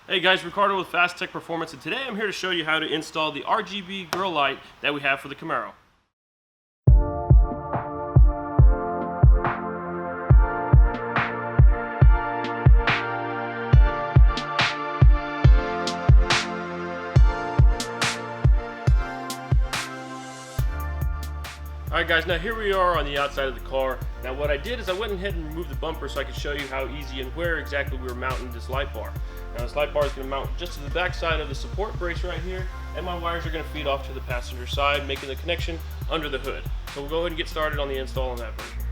Hey guys, Ricardo with Phastek Performance, and today I'm here to show you how to install the RGB grill light that we have for the Camaro. Alright guys, now here we are on the outside of the car. Now what I did is I went ahead and removed the bumper so I could show you how easy and where exactly we were mounting this light bar. Now this light bar is going to mount just to the back side of the support brace right here, and my wires are going to feed off to the passenger side, making the connection under the hood. So we'll go ahead and get started on the install on that version.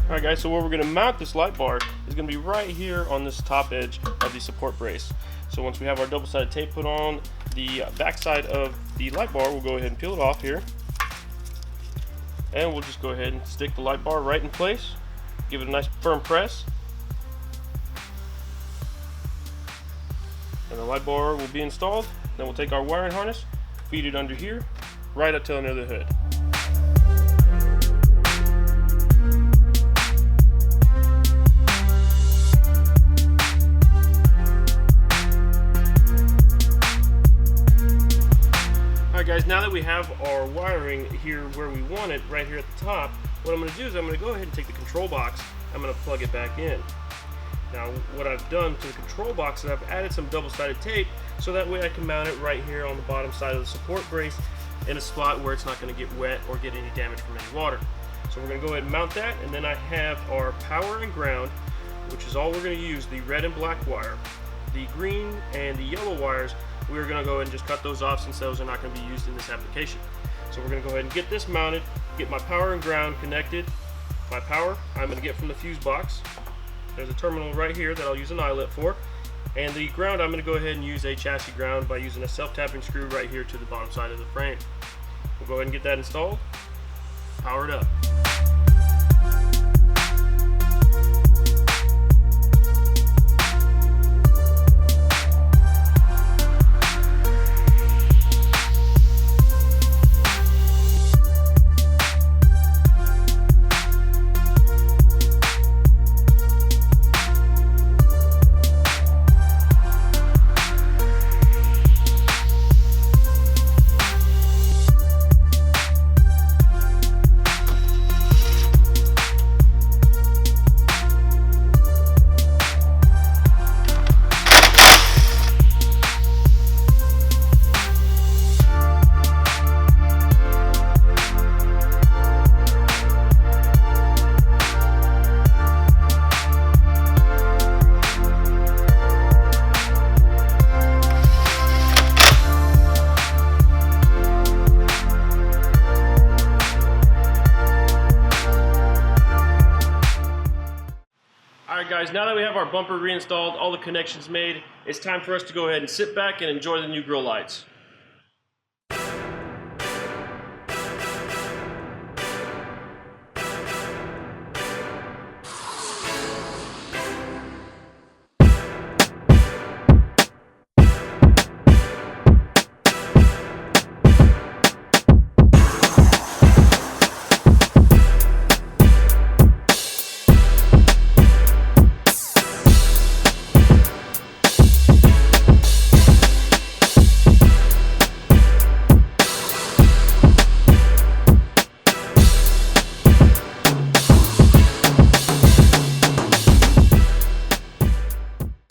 Alright guys, so where we're going to mount this light bar is going to be right here on this top edge of the support brace. So once we have our double-sided tape put on the back side of the light bar, we'll go ahead and peel it off here. And we'll just go ahead and stick the light bar right in place. Give it a nice firm press. And the light bar will be installed. Then we'll take our wiring harness, feed it under here, right up to under the hood. Guys, now that we have our wiring here where we want it, right here at the top, what I'm going to do is I'm going to go ahead and take the control box, I'm going to plug it back in. Now what I've done to the control box is I've added some double-sided tape so that way I can mount it right here on the bottom side of the support brace in a spot where it's not going to get wet or get any damage from any water. So we're going to go ahead and mount that, and then I have our power and ground, which is all we're going to use, the red and black wire. The green and the yellow wires, we're going to go ahead and just cut those off since those are not going to be used in this application. So we're going to go ahead and get this mounted, get my power and ground connected. My power I'm going to get from the fuse box. There's a terminal right here that I'll use an eyelet for. And the ground I'm going to go ahead and use a chassis ground by using a self-tapping screw right here to the bottom side of the frame. We'll go ahead and get that installed, power it up. Alright guys, now that we have our bumper reinstalled, all the connections made, it's time for us to go ahead and sit back and enjoy the new grill lights.